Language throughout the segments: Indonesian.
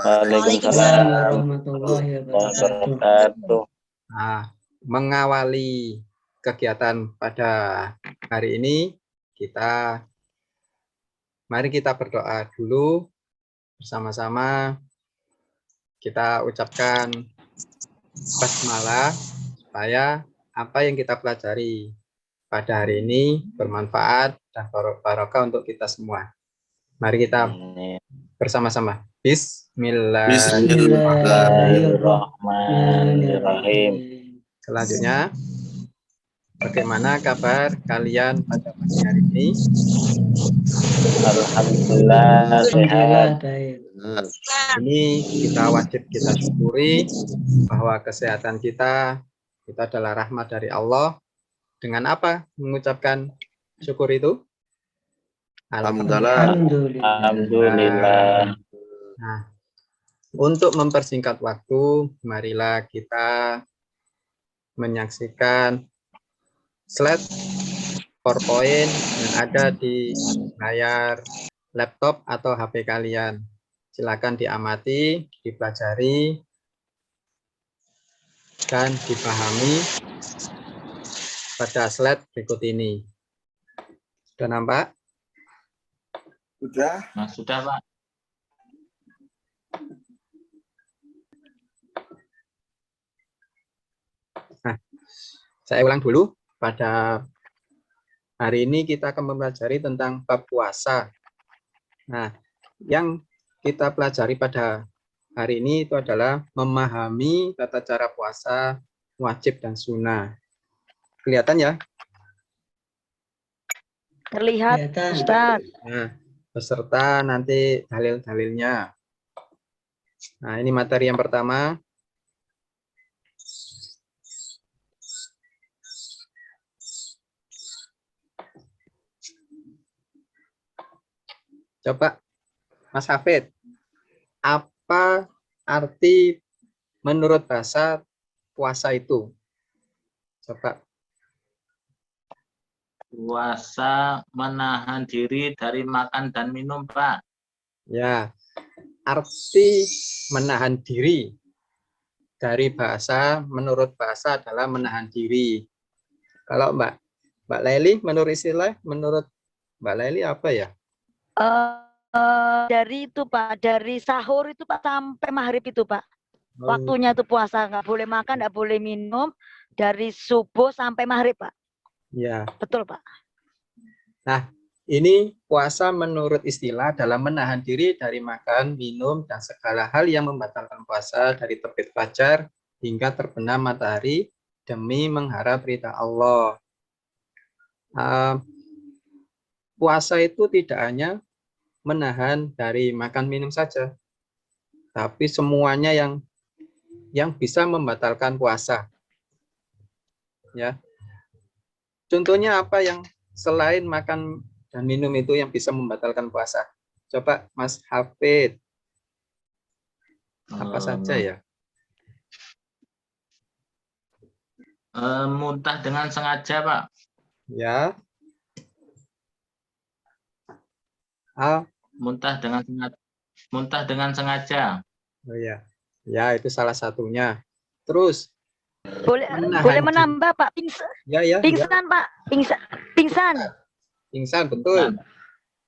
Waalaikumsalam Waalaikumsalam warahmatullahi wabarakatuh. wabarakatuh. Nah, mengawali kegiatan pada hari ini, mari kita berdoa dulu bersama-sama. Kita ucapkan basmalah supaya apa yang kita pelajari pada hari ini bermanfaat dan barokah untuk kita semua. Mari kita bersama-sama. Bismillahirrahmanirrahim. Selanjutnya, bagaimana kabar kalian pada pagi hari ini? Alhamdulillah sehat. Baik. Ini wajib kita syukuri bahwa kesehatan kita adalah rahmat dari Allah. Dengan apa mengucapkan syukur itu? Alhamdulillah. Nah, untuk mempersingkat waktu, marilah kita menyaksikan slide PowerPoint yang ada di layar laptop atau HP kalian. Silakan diamati, dipelajari, dan dipahami pada slide berikut ini. Sudah nampak? Sudah? Nah, sudah, Pak. Nah, saya ulang dulu. Pada hari ini kita akan mempelajari tentang bab puasa. Nah, yang kita pelajari pada hari ini itu adalah memahami tata cara puasa wajib dan sunnah. Kelihatan ya? Terlihat, Ustaz. Nah, beserta nanti dalil-dalilnya. Nah, ini materi yang pertama. Coba, Mas Hafid, apa arti menurut bahasa puasa itu? Coba. Puasa menahan diri dari makan dan minum, Pak. Ya, arti menahan diri dari bahasa, menurut bahasa adalah menahan diri. Kalau Mbak Laili, menurut istilah, menurut Mbak Laili apa ya? Dari itu, Pak, dari sahur itu, Pak, sampai maghrib itu, Pak. Oh. Waktunya itu puasa, nggak boleh makan, nggak boleh minum, dari subuh sampai maghrib, Pak. Ya. Betul, Pak. Nah, ini puasa menurut istilah dalam menahan diri dari makan, minum, dan segala hal yang membatalkan puasa dari terbit fajar hingga terbenam matahari demi mengharap ridha Allah. Puasa itu tidak hanya menahan dari makan minum saja, tapi semuanya yang bisa membatalkan puasa. Ya. Contohnya apa yang selain makan dan minum itu yang bisa membatalkan puasa? Coba Mas Hafid. Apa saja ya? Muntah dengan sengaja, Pak. Ya. Muntah dengan sengaja. Oh ya. Ya, itu salah satunya. Terus boleh menambah, Pak, pingsan. Pingsan, Pak. Pingsan, betul.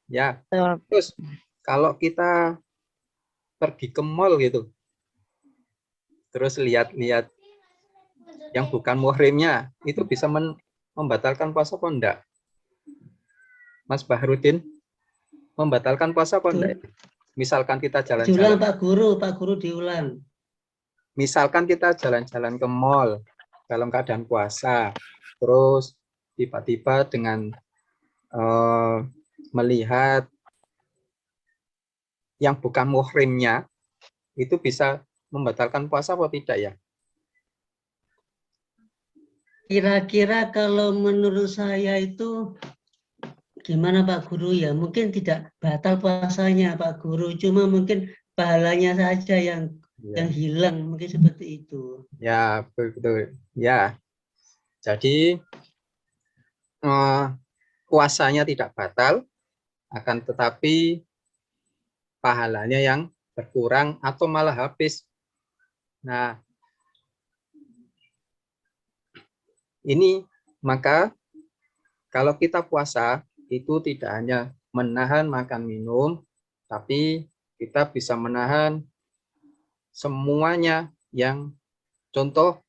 Ya. Terus kalau kita pergi ke mall gitu. Terus lihat-lihat yang bukan muhrimnya, itu bisa membatalkan puasa apa enggak? Mas Bahrudin, membatalkan puasa apa enggak? Misalkan kita jalan-jalan. Diulang, Pak Guru diulang. Misalkan kita jalan-jalan ke mall dalam keadaan puasa, terus tiba-tiba dengan melihat yang bukan muhrimnya, itu bisa membatalkan puasa atau tidak ya? Kira-kira kalau menurut saya itu gimana Pak Guru ya? Mungkin tidak batal puasanya Pak Guru, cuma mungkin pahalanya saja yang hilang, mungkin seperti itu. Ya, betul. Ya. Jadi puasanya tidak batal, akan tetapi pahalanya yang berkurang atau malah habis. Nah, ini maka kalau kita puasa itu tidak hanya menahan makan minum, tapi kita bisa menahan semuanya yang contoh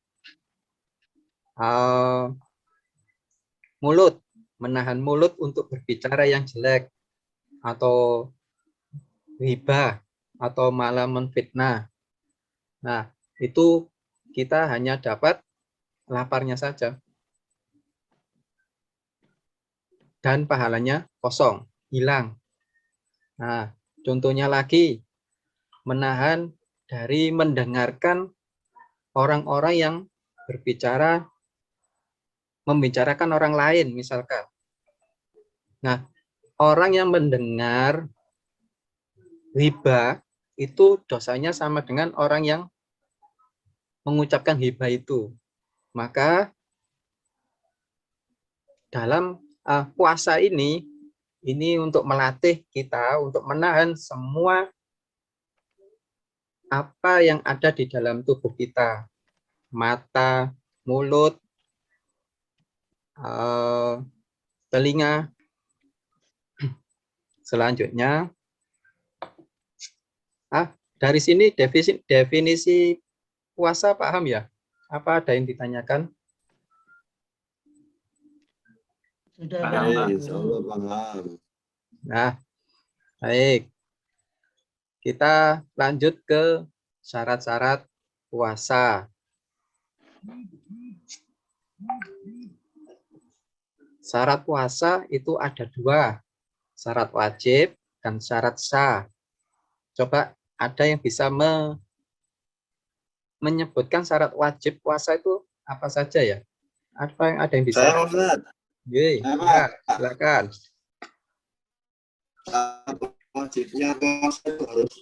mulut, menahan mulut untuk berbicara yang jelek atau ghibah atau malah menfitnah. Nah, itu kita hanya dapat laparnya saja. Dan pahalanya kosong, hilang. Nah, contohnya lagi, menahan dari mendengarkan orang-orang yang berbicara, membicarakan orang lain misalkan. Nah, orang yang mendengar ghibah itu dosanya sama dengan orang yang mengucapkan ghibah itu. Maka dalam puasa ini untuk melatih kita untuk menahan semua apa yang ada di dalam tubuh kita. Mata, mulut, telinga. Selanjutnya, dari sini definisi puasa paham ya? Apa ada yang ditanyakan? Sudah Paham, Pak. paham. Nah, baik. Kita lanjut ke syarat-syarat puasa. Syarat puasa itu ada 2. Syarat wajib dan syarat sah. Coba ada yang bisa menyebutkan syarat wajib puasa itu apa saja ya? Ada yang bisa? Saya Ustaz. Ya, silakan. Wajibnya puasa itu harus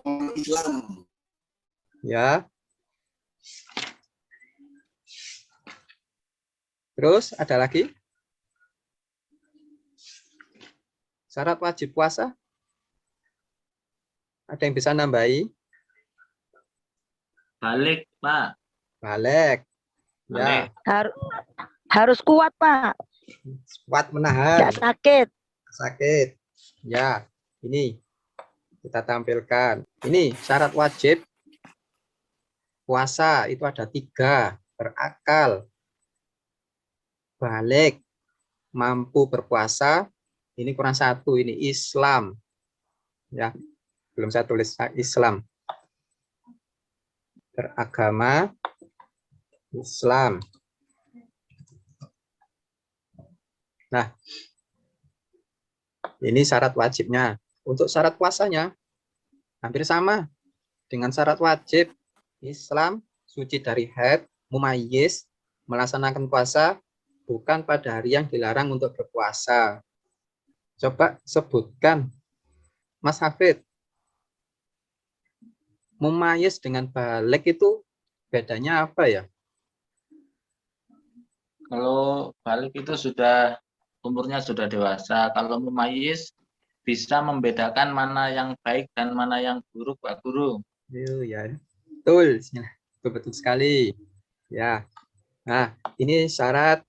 orang Islam. Ya. Terus ada lagi? Syarat wajib puasa? Ada yang bisa nambahi? Balik, Pak. Balik. Ya, Balik. Harus kuat, Pak. kuat menahan. Tidak sakit. Sakit. Ya, ini kita tampilkan. Ini syarat wajib puasa itu ada 3. Berakal, balik, mampu berpuasa. Ini kurang 1. Ini Islam. Ya, belum saya tulis Islam. Beragama Islam. Nah, ini syarat wajibnya. Untuk syarat puasanya hampir sama dengan syarat wajib. Islam, suci dari haid, mumayyiz, melaksanakan puasa bukan pada hari yang dilarang untuk berpuasa. Coba sebutkan, Mas Hafid, mumayyiz dengan balik itu bedanya apa ya? Kalau balik itu sudah umurnya sudah dewasa. Kalau mumayyiz bisa membedakan mana yang baik dan mana yang buruk, Pak Guru. Ya, betul, betul sekali. Ya, nah ini syarat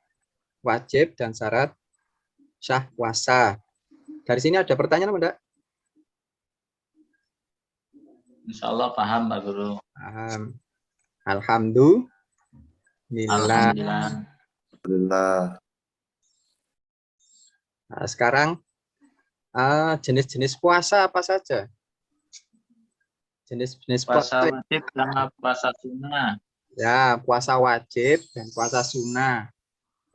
wajib dan syarat sah puasa. Dari sini ada pertanyaan enggak? Insya Allah paham, Pak Guru. Paham. Alhamdulillah. Alhamdulillah. Nah, sekarang jenis-jenis puasa apa saja? Jenis-jenis Puasa wajib sama puasa sunnah. Ya, puasa wajib dan puasa sunnah.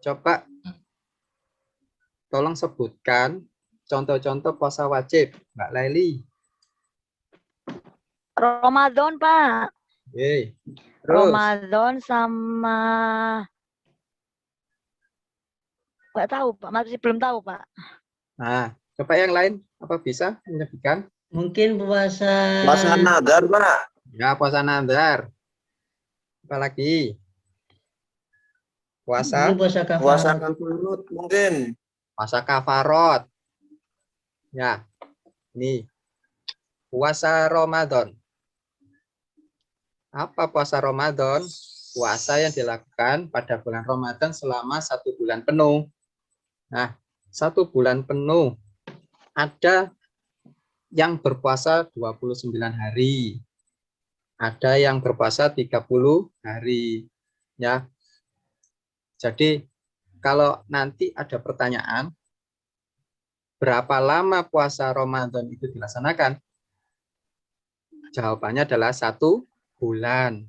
Coba tolong sebutkan contoh-contoh puasa wajib, Mbak Laili. Ramadan, Pak. Terus, Ramadan sama nggak tahu, Pak. Masih belum tahu, Pak. nah, coba yang lain apa bisa menyebutkan? Mungkin puasa Nadar, Pak. Ya, puasa nadar. Apalagi? ini puasa Puasa kafarat. kafarot mungkin. Puasa kafarot. Ya, ini Puasa Ramadan. Apa puasa Ramadan? Puasa yang dilakukan pada bulan Ramadan selama 1 bulan penuh. Nah, 1 bulan penuh ada yang berpuasa 29 hari. Ada yang berpuasa 30 hari. Ya. Jadi kalau nanti ada pertanyaan, berapa lama puasa Ramadan itu dilaksanakan? Jawabannya adalah 1 bulan.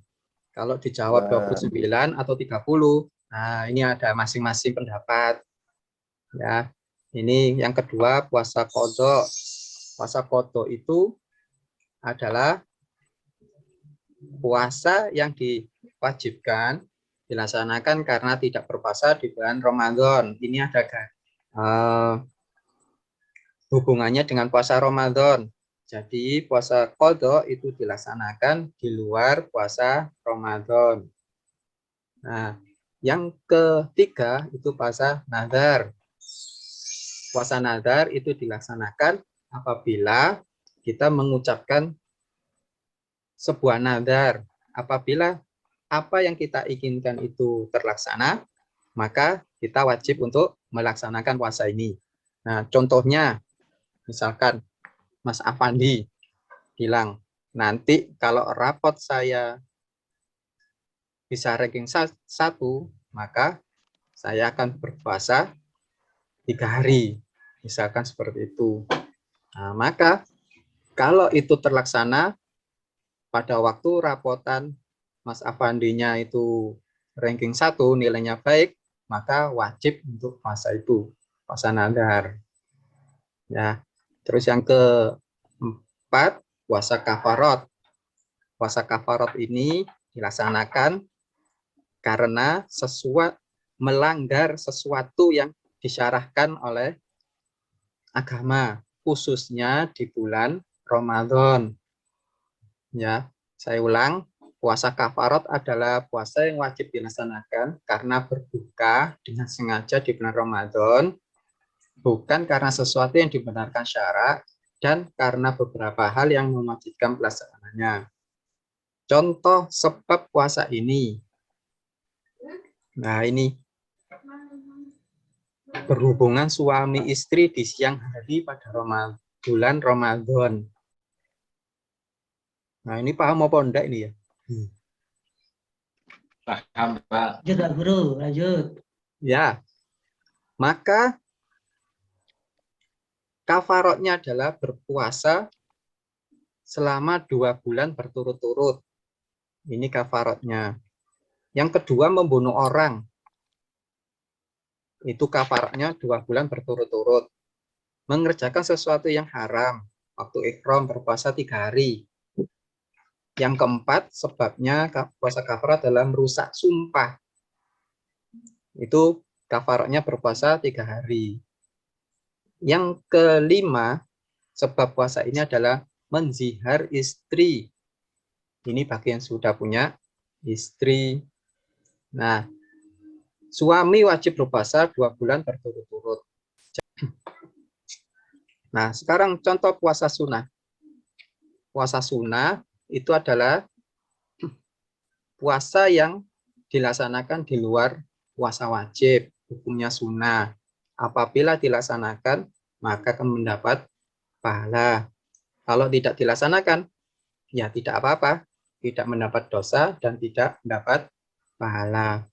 Kalau dijawab 29 atau 30, nah ini ada masing-masing pendapat. Ya, ini yang kedua puasa qadha. Puasa qadha itu adalah puasa yang diwajibkan dilaksanakan karena tidak berpuasa di bulan Ramadan. Ini ada hubungannya dengan puasa Ramadan. Jadi puasa qadha itu dilaksanakan di luar puasa Ramadan. Nah, yang ketiga itu puasa nazar. Puasa nazar itu dilaksanakan apabila kita mengucapkan sebuah nazar. Apabila apa yang kita inginkan itu terlaksana, maka kita wajib untuk melaksanakan puasa ini. Nah, contohnya, misalkan Mas Afandi bilang, nanti kalau rapot saya bisa ranking 1, maka saya akan berpuasa 3 hari. Misalkan seperti itu. Nah, maka kalau itu terlaksana pada waktu rapotan Mas Afandinya itu ranking 1, nilainya baik, maka wajib untuk puasa itu, puasa nazar. Ya. Terus yang keempat, puasa kafarat. Puasa kafarat ini dilaksanakan karena melanggar sesuatu yang disyarahkan oleh agama, khususnya di bulan Ramadan. Ya, saya ulang, puasa kafarat adalah puasa yang wajib dilaksanakan karena berbuka dengan sengaja di bulan Ramadan, bukan karena sesuatu yang dibenarkan syara dan karena beberapa hal yang mewajibkan pelaksanaannya. Contoh sebab puasa ini. Nah, ini berhubungan suami istri di siang hari pada bulan Ramadan. Nah, ini paham apa enggak ini ya? Paham, Pak. Lanjut Pak Guru, lanjut. Ya, maka kafaratnya adalah berpuasa selama 2 bulan berturut-turut. Ini kafaratnya. Yang kedua, membunuh orang. Itu kafaratnya 2 bulan berturut-turut. Mengerjakan sesuatu yang haram. Waktu ihram berpuasa 3 hari. Yang keempat, sebabnya puasa kafarat adalah merusak sumpah. Itu kafaratnya berpuasa 3 hari. Yang kelima, sebab puasa ini adalah menzihar istri. Ini bagi yang sudah punya istri. Nah, suami wajib berpuasa 2 bulan berturut-turut. Nah, sekarang contoh puasa sunnah. Puasa sunnah itu adalah puasa yang dilaksanakan di luar puasa wajib, hukumnya sunnah. Apabila dilaksanakan, maka akan mendapat pahala. Kalau tidak dilaksanakan, ya tidak apa-apa, tidak mendapat dosa dan tidak mendapat pahala.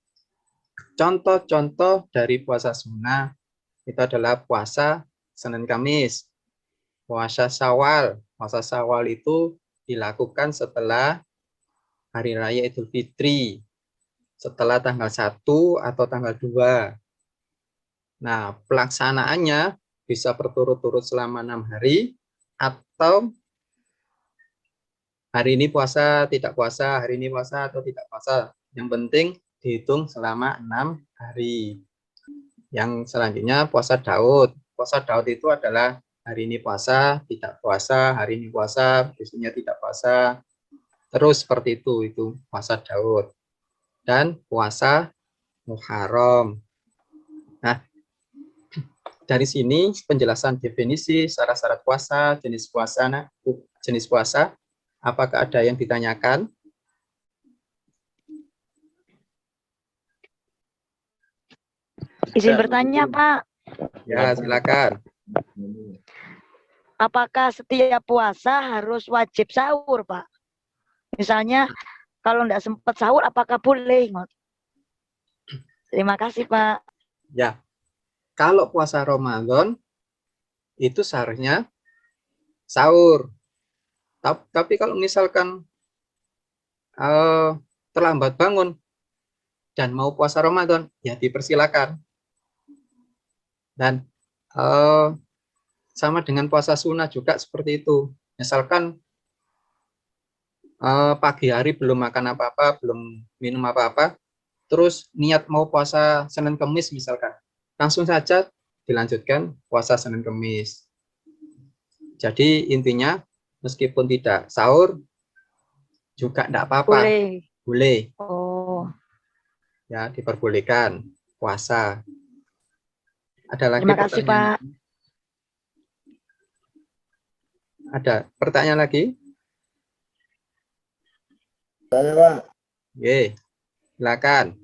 Contoh-contoh dari puasa sunnah itu adalah puasa Senin Kamis, puasa Syawal. Puasa Syawal itu dilakukan setelah Hari Raya Idul Fitri, setelah tanggal 1 atau tanggal 2. Nah, pelaksanaannya bisa berturut-turut selama 6 hari, atau hari ini puasa, tidak puasa, hari ini puasa atau tidak puasa. Yang penting dihitung selama 6 hari. Yang selanjutnya puasa Daud. Puasa Daud itu adalah hari ini puasa, tidak puasa, hari ini puasa, besoknya tidak puasa. Terus seperti itu puasa Daud. Dan puasa Muharram. Nah, dari sini penjelasan definisi, syarat-syarat puasa, jenis puasa. Apakah ada yang ditanyakan? Izin bertanya, Pak. Ya, silakan. Apakah setiap puasa harus wajib sahur, Pak? Misalnya, kalau nggak sempat sahur, apakah boleh? Terima kasih, Pak. Ya, kalau puasa Ramadan itu seharusnya sahur. Tapi kalau misalkan terlambat bangun dan mau puasa Ramadan, ya dipersilakan. Dan sama dengan puasa sunnah juga seperti itu. Misalkan pagi hari belum makan apa-apa, belum minum apa-apa, terus niat mau puasa Senin Kemis misalkan, langsung saja dilanjutkan puasa Senin Kemis. Jadi intinya meskipun tidak sahur juga tidak apa-apa. Boleh. Oh. Ya, diperbolehkan puasa. Ada lagi Terima kasih, pertanyaan? Pak. Ada pertanyaan lagi? Saya, Pak. Oke, silakan.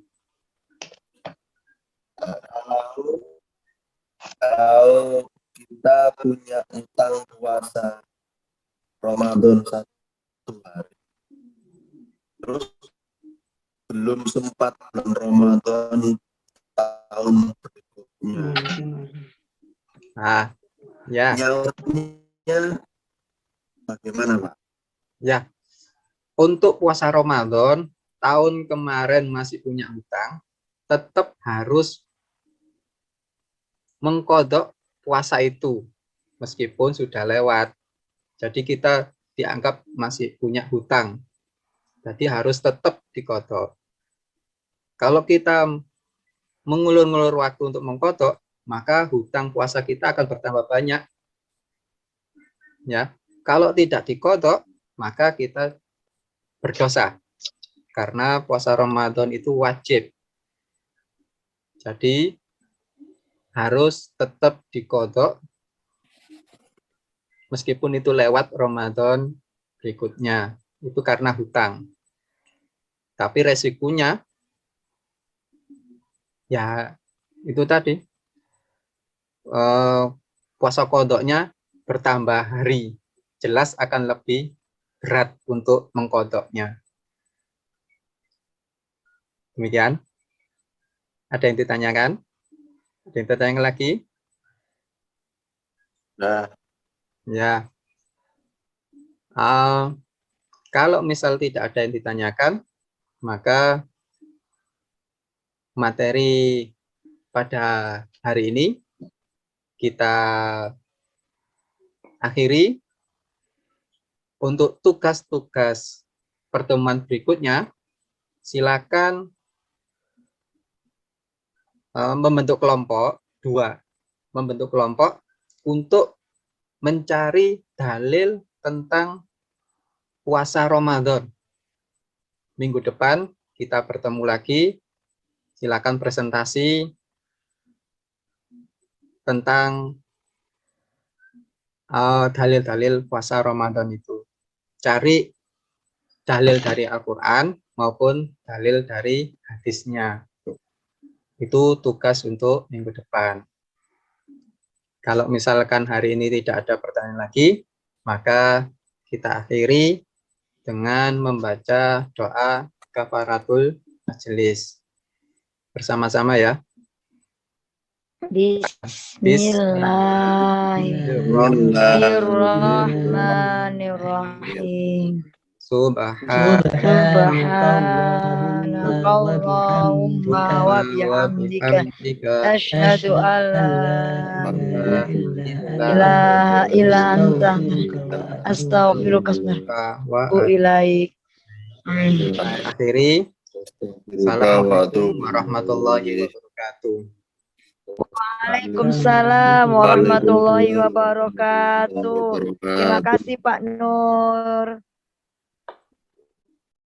Kalau kita punya utang puasa Ramadan 1 hari, terus belum sempat bulan Ramadan tahun berikutnya, Nah, ya. nyaurnya bagaimana, Pak? Ya, untuk puasa Ramadan tahun kemarin masih punya utang, tetap harus mengkodok puasa itu meskipun sudah lewat. Jadi kita dianggap masih punya hutang. Jadi harus tetap dikodok. Kalau kita mengulur-ngulur waktu untuk mengkodok, maka hutang puasa kita akan bertambah banyak. Ya, kalau tidak dikodok, maka kita berdosa. Karena puasa Ramadan itu wajib. Jadi harus tetap dikodok meskipun itu lewat Ramadan berikutnya. Itu karena hutang. Tapi resikonya ya itu tadi. Puasa kodoknya bertambah hari. Jelas akan lebih berat untuk mengkodoknya. Demikian. Ada yang ditanyakan? Ada yang ditanyakan lagi? Nah, Ya. Kalau misal tidak ada yang ditanyakan, maka materi pada hari ini kita akhiri. Untuk tugas-tugas pertemuan berikutnya, silakan membentuk kelompok, 2. Membentuk kelompok untuk mencari dalil tentang puasa Ramadan. Minggu depan kita bertemu lagi. Silakan presentasi tentang dalil-dalil puasa Ramadan itu. Cari dalil dari Al-Quran maupun dalil dari hadisnya. Itu tugas untuk minggu depan. Kalau misalkan hari ini tidak ada pertanyaan lagi, maka kita akhiri dengan membaca doa kafaratul majelis. Bersama-sama ya. Bismillahirrahmanirrahim. Subhanakallahumma wa bihamdika asyhadu an la ilaha illa anta astaghfiruka wa ilaik. Akhiri. Assalamualaikum warahmatullahi wabarakatuh. Waalaikumsalam warahmatullahi wabarakatuh. Terima kasih Pak Nur.